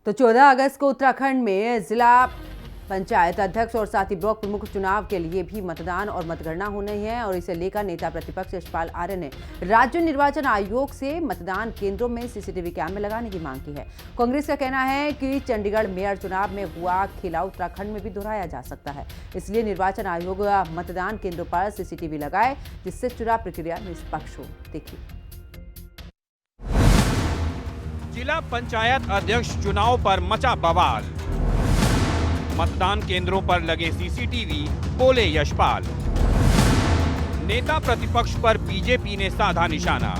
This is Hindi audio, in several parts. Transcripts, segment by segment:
तो 14 अगस्त को उत्तराखंड में जिला पंचायत अध्यक्ष और साथ ही ब्लॉक प्रमुख चुनाव के लिए भी मतदान और मतगणना होनी है और इसे लेकर नेता प्रतिपक्ष यशपाल आर्य ने राज्य निर्वाचन आयोग से मतदान केंद्रों में सीसीटीवी कैमरे लगाने की मांग की है। कांग्रेस का कहना है कि चंडीगढ़ मेयर चुनाव में हुआ खेला उत्तराखंड में भी दोहराया जा सकता है, इसलिए निर्वाचन आयोग मतदान केंद्रों पर सीसीटीवी लगाए जिससे चुनाव प्रक्रिया निष्पक्ष हो। देखिए, जिला पंचायत अध्यक्ष चुनाव पर मचा बवाल, मतदान केंद्रों पर लगे सीसीटीवी, बोले यशपाल। नेता प्रतिपक्ष पर बीजेपी ने साधा निशाना,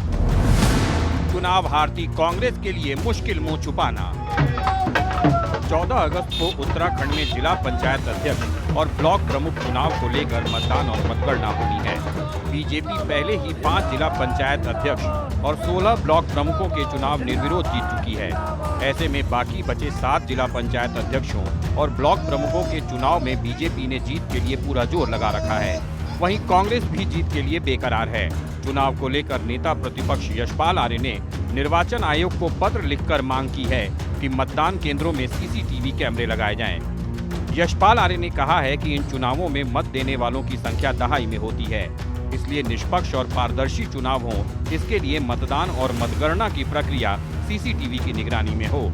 चुनाव हारती कांग्रेस के लिए मुश्किल मुंह छुपाना। 14 अगस्त को उत्तराखंड में जिला पंचायत अध्यक्ष और ब्लॉक प्रमुख चुनाव को लेकर मतदान और मतगणना होनी है। बीजेपी पहले ही 5 जिला पंचायत अध्यक्ष और 16 ब्लॉक प्रमुखों के चुनाव निर्विरोध जीत चुकी है। ऐसे में बाकी बचे 7 जिला पंचायत अध्यक्षों और ब्लॉक प्रमुखों के चुनाव में बीजेपी ने जीत के लिए पूरा जोर लगा रखा है। वहीं कांग्रेस भी जीत के लिए बेकरार है। चुनाव को लेकर नेता प्रतिपक्ष यशपाल आर्य ने निर्वाचन आयोग को पत्र लिखकर मांग की है कि मतदान केंद्रों में सीसीटीवी कैमरे लगाए जाएं। यशपाल आर्य ने कहा है कि इन चुनावों में मत देने वालों की संख्या दहाई में होती है, इसलिए निष्पक्ष और पारदर्शी चुनाव हो, इसके लिए मतदान और मतगणना की प्रक्रिया सीसीटीवी की निगरानी में हो।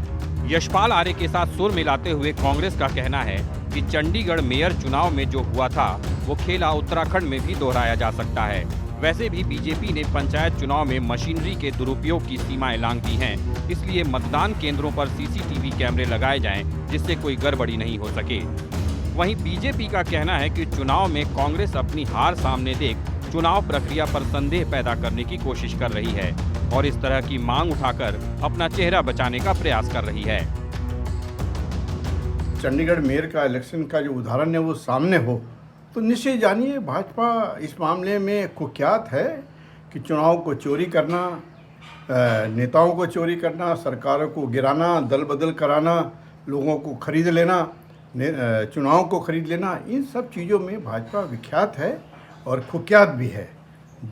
यशपाल आर्य के साथ सुर मिलाते हुए कांग्रेस का कहना है कि चंडीगढ़ मेयर चुनाव में जो हुआ था वो खेला उत्तराखंड में भी दोहराया जा सकता है। वैसे भी बीजेपी ने पंचायत चुनाव में मशीनरी के दुरुपयोग की सीमाएं लांघ दी हैं, इसलिए मतदान केंद्रों पर सीसीटीवी कैमरे लगाए जाएं जिससे कोई गड़बड़ी नहीं हो सके। वहीं बीजेपी का कहना है कि चुनाव में कांग्रेस अपनी हार सामने देख चुनाव प्रक्रिया पर संदेह पैदा करने की कोशिश कर रही है और इस तरह की मांग उठाकर अपना चेहरा बचाने का प्रयास कर रही है। चंडीगढ़ मेयर का इलेक्शन का जो उदाहरण है वो सामने हो तो निश्चय जानिए भाजपा इस मामले में कुख्यात है कि चुनाव को चोरी करना, नेताओं को चोरी करना, सरकारों को गिराना, दल बदल कराना, लोगों को खरीद लेना, चुनाव को खरीद लेना, इन सब चीज़ों में भाजपा विख्यात है और कुख्यात भी है।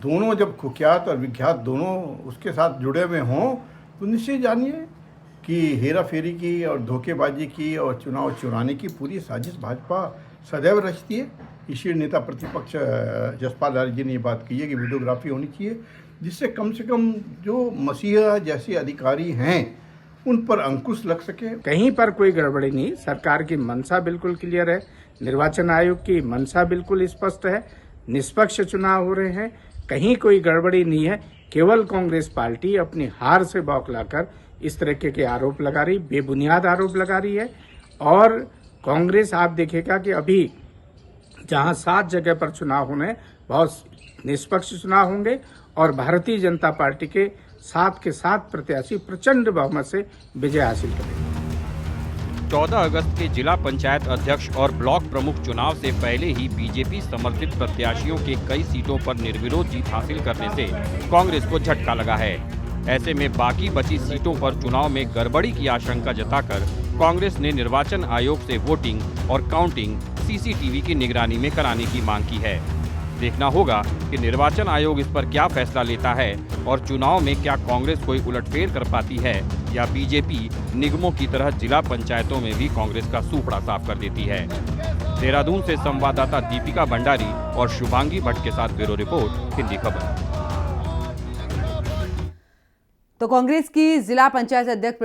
दोनों जब कुख्यात और विख्यात दोनों उसके साथ जुड़े हुए हों तो निश्चय जानिए कि हेरा फेरी की और धोखेबाजी की और चुनाव चुराने की पूरी साजिश भाजपा सदैव रचती है। इसलिए नेता प्रतिपक्ष यशपाल आर्य जी ने ये बात की है कि वीडियोग्राफी होनी चाहिए जिससे कम से कम जो मसीहा जैसे अधिकारी हैं उन पर अंकुश लग सके। कहीं पर कोई गड़बड़ी नहीं, सरकार की मंशा बिल्कुल क्लियर है, निर्वाचन आयोग की मंशा बिल्कुल स्पष्ट है, निष्पक्ष चुनाव हो रहे हैं, कहीं कोई गड़बड़ी नहीं है। केवल कांग्रेस पार्टी अपनी हार से बौखलाकर इस तरीके के आरोप लगा रही, बेबुनियाद आरोप लगा रही है। और कांग्रेस आप देखेगा कि अभी जहां 7 जगह पर चुनाव होने बहुत निष्पक्ष चुनाव होंगे और भारतीय जनता पार्टी के 7 के 7 प्रत्याशी प्रचंड बहुमत से विजय हासिल करेंगे। 14 अगस्त के जिला पंचायत अध्यक्ष और ब्लॉक प्रमुख चुनाव से पहले ही बीजेपी समर्थित प्रत्याशियों के कई सीटों पर निर्विरोध जीत हासिल करने से कांग्रेस को झटका लगा है। ऐसे में बाकी बची सीटों पर चुनाव में गड़बड़ी की आशंका जताकर कांग्रेस ने निर्वाचन आयोग से वोटिंग और काउंटिंग सीसीटीवी की निगरानी में कराने की मांग की है। देखना होगा कि निर्वाचन आयोग इस पर क्या फैसला लेता है और चुनाव में क्या कांग्रेस कोई उलटफेर कर पाती है या बीजेपी निगमों की तरह जिला पंचायतों में भी कांग्रेस का सूपड़ा साफ कर देती है। देहरादून से संवाददाता दीपिका भंडारी और शुभांगी भट्ट के साथ ब्यूरो रिपोर्ट, हिंदी खबर। तो कांग्रेस की जिला पंचायत अध्यक्ष